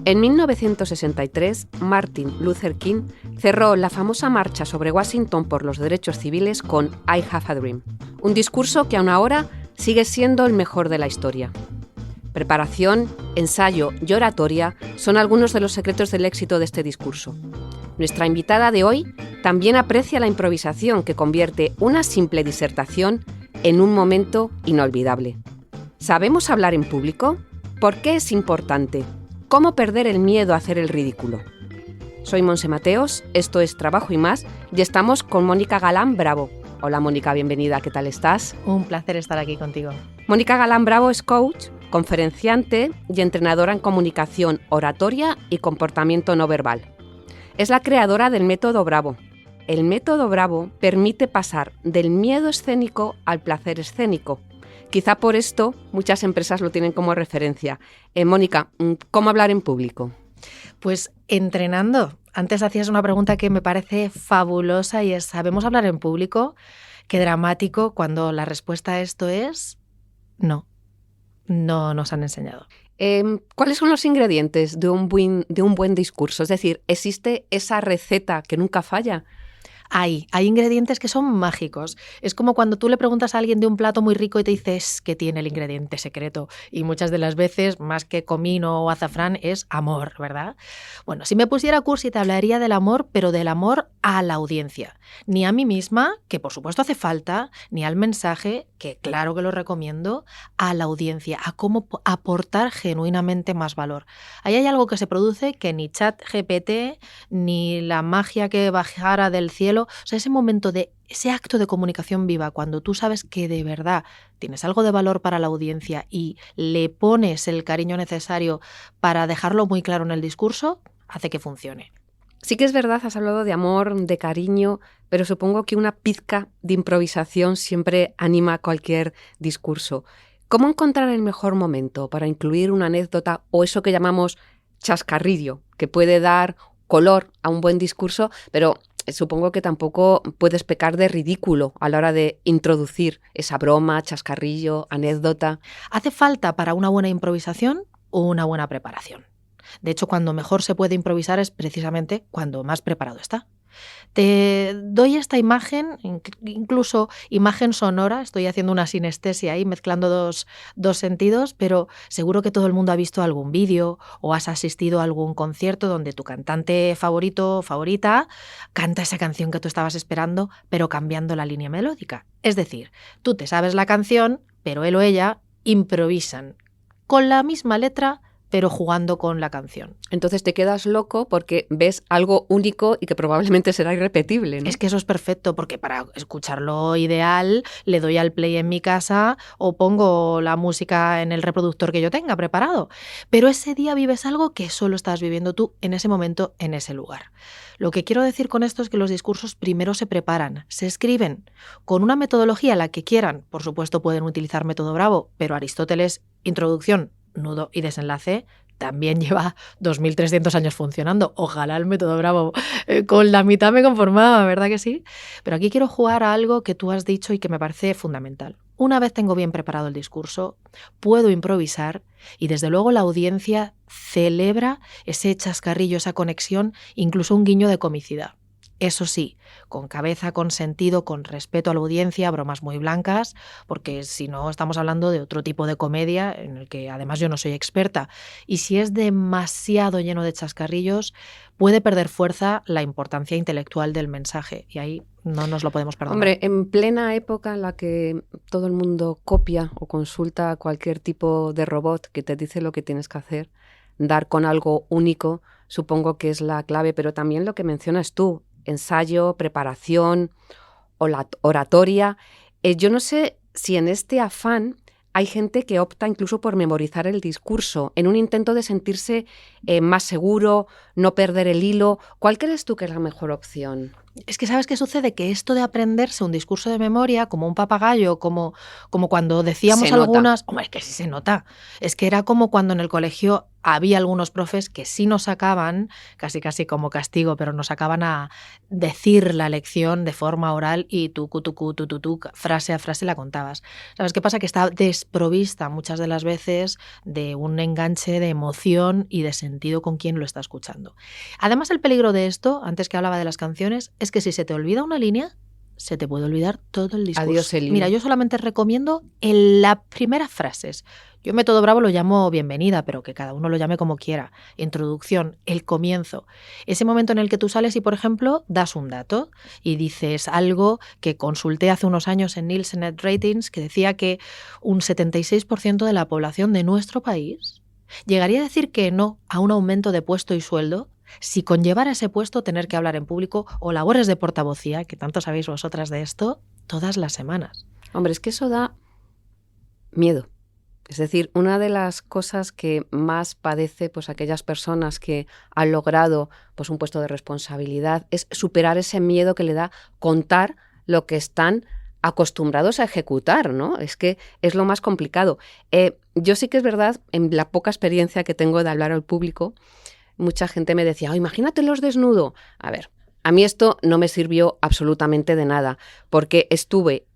En 1963, Martin Luther King cerró la famosa marcha sobre Washington por los derechos civiles con I Have a Dream, un discurso que aún ahora sigue siendo el mejor de la historia. Preparación, ensayo y oratoria son algunos de los secretos del éxito de este discurso. Nuestra invitada de hoy también aprecia la improvisación que convierte una simple disertación en un momento inolvidable. ¿Sabemos hablar en público? ¿Por qué es importante? ¿Cómo perder el miedo a hacer el ridículo? Soy Monse Mateos, esto es Trabajo y Más, y estamos con Mónica Galán Bravo. Hola Mónica, bienvenida, ¿qué tal estás? Un placer estar aquí contigo. Mónica Galán Bravo es coach, conferenciante y entrenadora en comunicación, oratoria y comportamiento no verbal. Es la creadora del método Bravo. El método Bravo permite pasar del miedo escénico al placer escénico. Quizá por esto muchas empresas lo tienen como referencia. Mónica, ¿cómo hablar en público? Pues entrenando. Antes hacías una pregunta que me parece fabulosa y es, ¿sabemos hablar en público? Qué dramático cuando la respuesta a esto es no. No nos han enseñado. ¿Cuáles son los ingredientes de un buen discurso? Es decir, ¿existe esa receta que nunca falla? Hay ingredientes que son mágicos. Es como cuando tú le preguntas a alguien de un plato muy rico y te dices que tiene el ingrediente secreto. Y muchas de las veces, más que comino o azafrán, es amor, ¿verdad? Bueno, si me pusiera cursi te hablaría del amor, pero del amor a la audiencia. Ni a mí misma, que por supuesto hace falta, ni al mensaje, que claro que lo recomiendo, a la audiencia, a cómo aportar genuinamente más valor. Ahí hay algo que se produce que ni ChatGPT, ni la magia que bajara del cielo. O sea, ese momento de ese acto de comunicación viva, cuando tú sabes que de verdad tienes algo de valor para la audiencia y le pones el cariño necesario para dejarlo muy claro en el discurso, hace que funcione. Sí que es verdad, has hablado de amor, de cariño, pero supongo que una pizca de improvisación siempre anima cualquier discurso. ¿Cómo encontrar el mejor momento para incluir una anécdota o eso que llamamos chascarrillo, que puede dar color a un buen discurso, pero supongo que tampoco puedes pecar de ridículo a la hora de introducir esa broma, chascarrillo, anécdota? ¿Hace falta para una buena improvisación una buena preparación? De hecho, cuando mejor se puede improvisar es precisamente cuando más preparado está. Te doy esta imagen, incluso imagen sonora, estoy haciendo una sinestesia ahí, mezclando dos sentidos, pero seguro que todo el mundo ha visto algún vídeo o has asistido a algún concierto donde tu cantante favorito o favorita canta esa canción que tú estabas esperando, pero cambiando la línea melódica. Es decir, tú te sabes la canción, pero él o ella improvisan con la misma letra, pero jugando con la canción. Entonces te quedas loco porque ves algo único y que probablemente será irrepetible, ¿no? Es que eso es perfecto, porque para escucharlo ideal le doy al play en mi casa o pongo la música en el reproductor que yo tenga preparado. Pero ese día vives algo que solo estás viviendo tú en ese momento, en ese lugar. Lo que quiero decir con esto es que los discursos primero se preparan, se escriben con una metodología, la que quieran. Por supuesto pueden utilizar método Bravo, pero Aristóteles, introducción, nudo y desenlace, también lleva 2.300 años funcionando. Ojalá el método Bravo con la mitad me conformaba, ¿verdad que sí? Pero aquí quiero jugar a algo que tú has dicho y que me parece fundamental. Una vez tengo bien preparado el discurso, puedo improvisar y desde luego la audiencia celebra ese chascarrillo, esa conexión, incluso un guiño de comicidad. Eso sí, con cabeza, con sentido, con respeto a la audiencia, bromas muy blancas, porque si no estamos hablando de otro tipo de comedia en el que además yo no soy experta. Y si es demasiado lleno de chascarrillos, puede perder fuerza la importancia intelectual del mensaje y ahí no nos lo podemos perdonar. Hombre, en plena época en la que todo el mundo copia o consulta cualquier tipo de robot que te dice lo que tienes que hacer, dar con algo único, supongo que es la clave, pero también lo que mencionas tú, ensayo, preparación, oratoria. Yo no sé si en este afán hay gente que opta incluso por memorizar el discurso en un intento de sentirse más seguro, no perder el hilo. ¿Cuál crees tú que es la mejor opción? Es que ¿sabes qué sucede? Que esto de aprenderse un discurso de memoria, como un papagayo, como cuando decíamos algunas... Hombre, es que sí se nota. Es que era como cuando en el colegio había algunos profes que sí nos sacaban, casi como castigo, pero nos sacaban a decir la lección de forma oral y tú, frase a frase la contabas. ¿Sabes qué pasa? Que está desprovista muchas de las veces de un enganche de emoción y de sentido con quien lo está escuchando. Además, el peligro de esto, antes que hablaba de las canciones, es que si se te olvida una línea, se te puede olvidar todo el discurso. Adiós el hilo. Mira, yo solamente recomiendo en las primeras frases. Yo Método Bravo lo llamo bienvenida, pero que cada uno lo llame como quiera. Introducción, el comienzo. Ese momento en el que tú sales y, por ejemplo, das un dato y dices algo que consulté hace unos años en Nielsen Net Ratings, que decía que un 76% de la población de nuestro país llegaría a decir que no a un aumento de puesto y sueldo si conllevara ese puesto tener que hablar en público o labores de portavocía, que tanto sabéis vosotras de esto, todas las semanas. Hombre, es que eso da miedo. Es decir, una de las cosas que más padece pues aquellas personas que han logrado pues un puesto de responsabilidad es superar ese miedo que le da contar lo que están acostumbrados a ejecutar, ¿no? Es que es lo más complicado. Yo sí que es verdad, en la poca experiencia que tengo de hablar al público, mucha gente me decía, imagínatelos desnudo. A ver, a mí esto no me sirvió absolutamente de nada, porque estuve,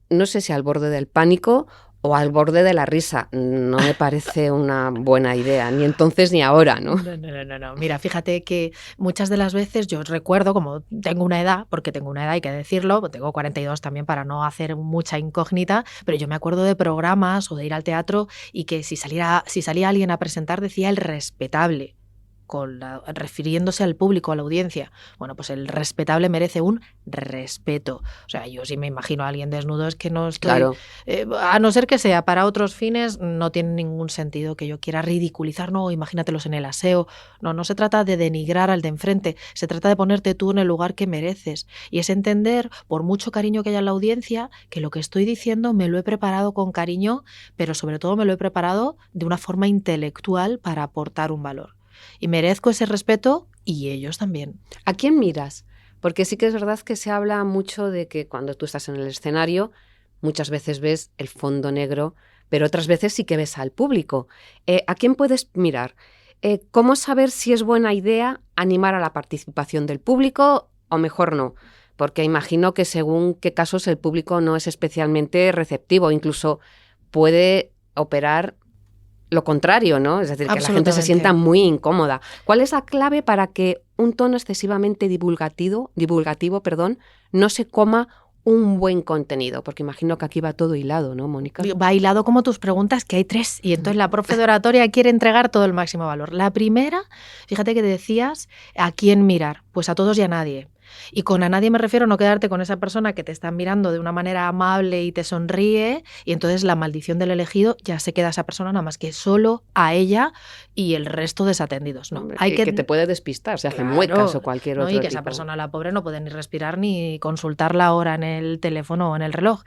no sé si al borde del pánico o al borde de la risa. No me parece una buena idea, ni entonces ni ahora, ¿no? No. Mira, fíjate que muchas de las veces yo recuerdo, como tengo una edad, porque tengo una edad, hay que decirlo, tengo 42 también para no hacer mucha incógnita, pero yo me acuerdo de programas o de ir al teatro y que si salía alguien a presentar decía el respetable, refiriéndose al público, a la audiencia. Bueno, pues el respetable merece un respeto. O sea, yo sí me imagino a alguien desnudo, es que no estoy... Claro. A no ser que sea para otros fines, no tiene ningún sentido que yo quiera ridiculizar, no, imagínatelos en el aseo. No se trata de denigrar al de enfrente, se trata de ponerte tú en el lugar que mereces. Y es entender, por mucho cariño que haya en la audiencia, que lo que estoy diciendo me lo he preparado con cariño, pero sobre todo me lo he preparado de una forma intelectual para aportar un valor. Y merezco ese respeto y ellos también. ¿A quién miras? Porque sí que es verdad que se habla mucho de que cuando tú estás en el escenario muchas veces ves el fondo negro, pero otras veces sí que ves al público. ¿A quién puedes mirar? ¿Cómo saber si es buena idea animar a la participación del público o mejor no? Porque imagino que según qué casos el público no es especialmente receptivo, incluso puede operar lo contrario, ¿no? Es decir, que la gente se sienta muy incómoda. ¿Cuál es la clave para que un tono excesivamente divulgativo, no se coma un buen contenido? Porque imagino que aquí va todo hilado, ¿no, Mónica? Va hilado como tus preguntas, que hay 3. Y entonces la profe de oratoria quiere entregar todo el máximo valor. La primera, fíjate que decías, ¿a quién mirar? Pues a todos y a nadie. Y con a nadie me refiero a no quedarte con esa persona que te está mirando de una manera amable y te sonríe y entonces la maldición del elegido ya se queda a esa persona nada más que solo a ella y el resto desatendidos. No, Hombre, hay que te puede despistar, se hacen muecas o cualquier otro y que tipo. Esa persona, la pobre, no puede ni respirar ni consultar la hora en el teléfono o en el reloj.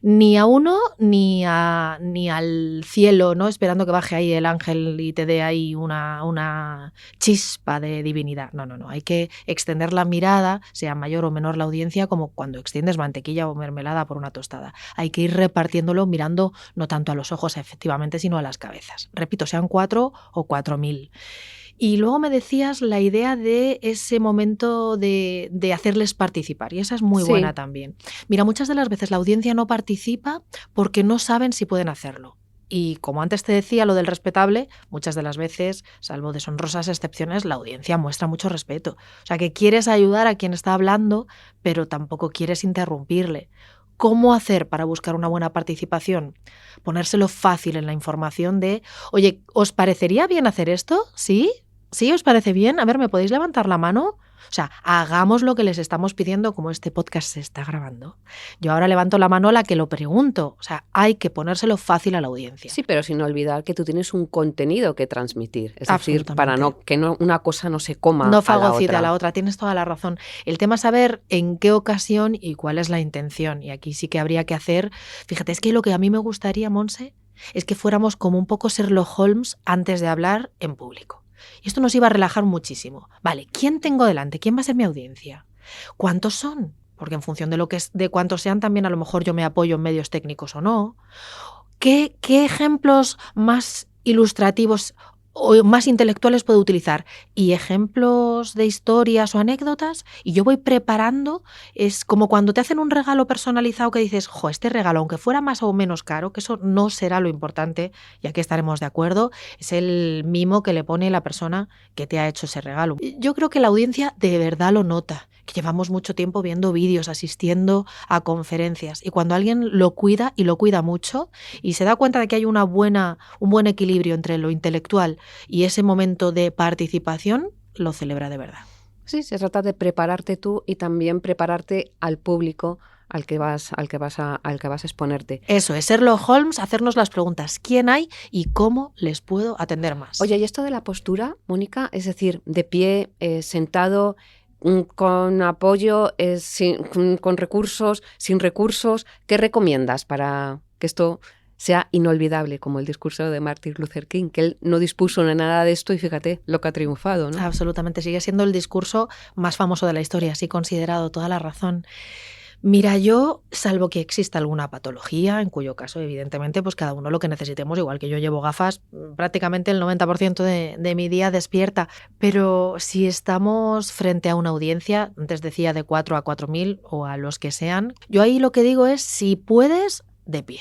Ni a uno ni al cielo, ¿no? Esperando que baje ahí el ángel y te dé ahí una chispa de divinidad. No. Hay que extender la mirada, sea mayor o menor la audiencia, como cuando extiendes mantequilla o mermelada por una tostada. Hay que ir repartiéndolo mirando no tanto a los ojos, efectivamente, sino a las cabezas. Repito, sean 4 o 4.000. Y luego me decías la idea de ese momento de hacerles participar, y esa es muy buena también. Mira, muchas de las veces la audiencia no participa porque no saben si pueden hacerlo. Y como antes te decía, lo del respetable, muchas de las veces, salvo deshonrosas excepciones, la audiencia muestra mucho respeto. O sea, que quieres ayudar a quien está hablando, pero tampoco quieres interrumpirle. ¿Cómo hacer para buscar una buena participación? Ponérselo fácil en la información de, oye, ¿os parecería bien hacer esto? ¿Sí? ¿Sí? ¿Os parece bien? A ver, ¿me podéis levantar la mano? O sea, hagamos lo que les estamos pidiendo como este podcast se está grabando. Yo ahora levanto la mano a la que lo pregunto. O sea, hay que ponérselo fácil a la audiencia. Sí, pero sin olvidar que tú tienes un contenido que transmitir. Es decir, para que una cosa no se coma no fagocite a la otra. Tienes toda la razón. El tema es saber en qué ocasión y cuál es la intención. Y aquí sí que habría que hacer... Fíjate, es que lo que a mí me gustaría, Monse, es que fuéramos como un poco Sherlock Holmes antes de hablar en público. Y esto nos iba a relajar muchísimo. Vale, ¿quién tengo delante? ¿Quién va a ser mi audiencia? ¿Cuántos son? Porque en función de cuántos sean, también a lo mejor yo me apoyo en medios técnicos o no. ¿Qué ejemplos más ilustrativos o más intelectuales puedo utilizar y ejemplos de historias o anécdotas y yo voy preparando, es como cuando te hacen un regalo personalizado que dices, jo, este regalo, aunque fuera más o menos caro, que eso no será lo importante, ya que estaremos de acuerdo, es el mimo que le pone la persona que te ha hecho ese regalo. Yo creo que la audiencia de verdad lo nota, que llevamos mucho tiempo viendo vídeos, asistiendo a conferencias y cuando alguien lo cuida y lo cuida mucho y se da cuenta de que hay un buen equilibrio entre lo intelectual y ese momento de participación, lo celebra de verdad. Sí, se trata de prepararte tú y también prepararte al público al que vas a exponerte. Eso es, Sherlock Holmes, hacernos las preguntas, ¿quién hay y cómo les puedo atender más? Oye, ¿y esto de la postura, Mónica? Es decir, de pie, sentado, con apoyo, con recursos, sin recursos, ¿qué recomiendas para que esto sea inolvidable, como el discurso de Martin Luther King, que él no dispuso de nada de esto y fíjate lo que ha triunfado, ¿no? Absolutamente, sigue siendo el discurso más famoso de la historia, sí considerado, toda la razón. Mira, yo, salvo que exista alguna patología, en cuyo caso, evidentemente, pues cada uno lo que necesitemos, igual que yo llevo gafas, prácticamente el 90% de mi día despierta. Pero si estamos frente a una audiencia, antes decía de 4 a 4.000 o a los que sean, yo ahí lo que digo es, si puedes, de pie.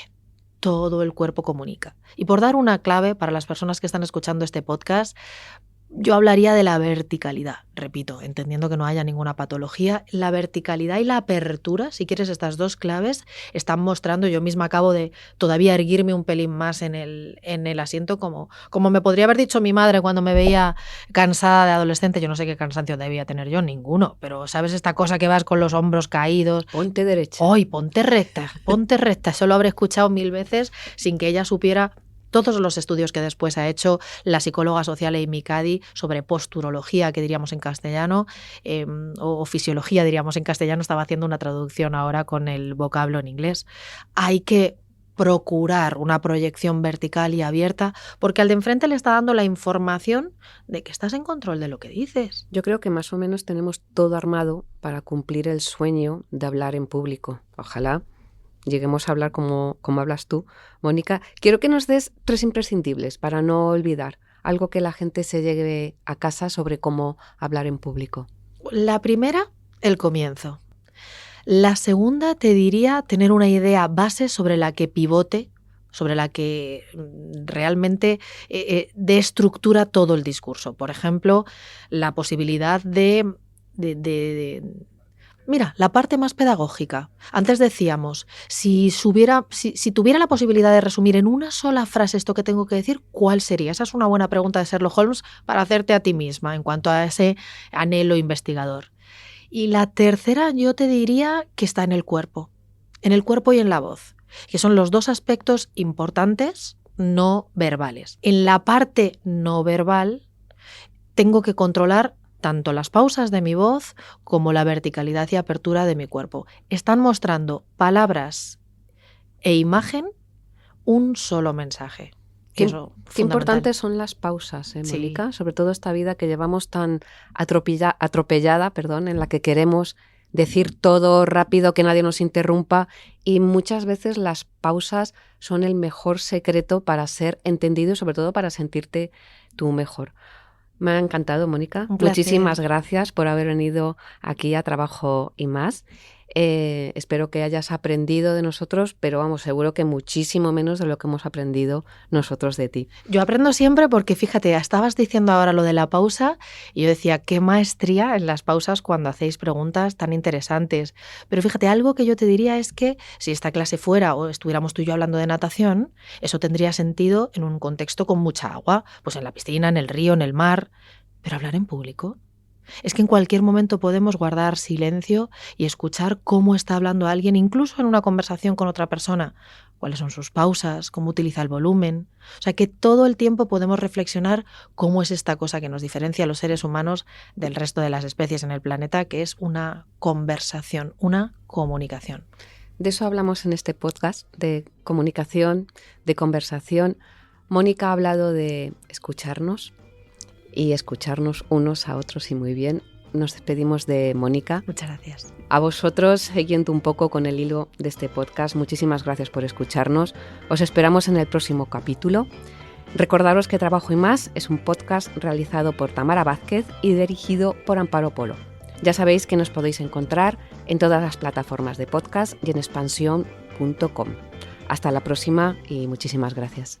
Todo el cuerpo comunica. Y por dar una clave para las personas que están escuchando este podcast, yo hablaría de la verticalidad, repito, entendiendo que no haya ninguna patología. La verticalidad y la apertura, si quieres, estas dos claves están mostrando, yo misma acabo de todavía erguirme un pelín más en el asiento, como me podría haber dicho mi madre cuando me veía cansada de adolescente. Yo no sé qué cansancio debía tener yo, ninguno, pero ¿sabes esta cosa que vas con los hombros caídos? Ponte derecha. ¡Ay, ponte recta! Ponte recta. Eso lo habré escuchado 1000 veces sin que ella supiera todos los estudios que después ha hecho la psicóloga social Amy Cuddy sobre posturología, que diríamos en castellano, o fisiología, diríamos en castellano. Estaba haciendo una traducción ahora con el vocablo en inglés. Hay que procurar una proyección vertical y abierta, porque al de enfrente le está dando la información de que estás en control de lo que dices. Yo creo que más o menos tenemos todo armado para cumplir el sueño de hablar en público. Ojalá lleguemos a hablar como hablas tú, Mónica. Quiero que nos des 3 imprescindibles para no olvidar algo que la gente se lleve a casa sobre cómo hablar en público. La primera, el comienzo. La segunda, te diría tener una idea base sobre la que pivote, sobre la que realmente dé estructura todo el discurso. Por ejemplo, la posibilidad Mira, la parte más pedagógica. Antes decíamos, si tuviera la posibilidad de resumir en una sola frase esto que tengo que decir, ¿cuál sería? Esa es una buena pregunta de Sherlock Holmes para hacerte a ti misma en cuanto a ese anhelo investigador. Y la tercera, yo te diría que está en el cuerpo y en la voz, que son los dos aspectos importantes no verbales. En la parte no verbal tengo que controlar tanto las pausas de mi voz como la verticalidad y apertura de mi cuerpo. Están mostrando palabras e imagen un solo mensaje. Qué importantes son las pausas, Mónica, sí. Sobre todo esta vida que llevamos tan atropellada, en la que queremos decir todo rápido, que nadie nos interrumpa, y muchas veces las pausas son el mejor secreto para ser entendido y sobre todo para sentirte tú mejor. Me ha encantado, Mónica. Muchísimas gracias por haber venido aquí a Trabajo y Más. Espero que hayas aprendido de nosotros, pero vamos, seguro que muchísimo menos de lo que hemos aprendido nosotros de ti. Yo aprendo siempre porque, fíjate, estabas diciendo ahora lo de la pausa y yo decía, qué maestría en las pausas cuando hacéis preguntas tan interesantes. Pero fíjate, algo que yo te diría es que si esta clase fuera o estuviéramos tú y yo hablando de natación, eso tendría sentido en un contexto con mucha agua, pues en la piscina, en el río, en el mar. Pero hablar en público, es que en cualquier momento podemos guardar silencio y escuchar cómo está hablando alguien, incluso en una conversación con otra persona, cuáles son sus pausas, cómo utiliza el volumen. O sea que todo el tiempo podemos reflexionar cómo es esta cosa que nos diferencia a los seres humanos del resto de las especies en el planeta, que es una conversación, una comunicación. De eso hablamos en este podcast, de comunicación, de conversación. Mónica ha hablado de escucharnos y escucharnos unos a otros, y muy bien. Nos despedimos de Mónica. Muchas gracias. A vosotros, siguiendo un poco con el hilo de este podcast, muchísimas gracias por escucharnos. Os esperamos en el próximo capítulo. Recordaros que Trabajo y Más es un podcast realizado por Tamara Vázquez y dirigido por Amparo Polo. Ya sabéis que nos podéis encontrar en todas las plataformas de podcast y en expansión.com. Hasta la próxima y muchísimas gracias.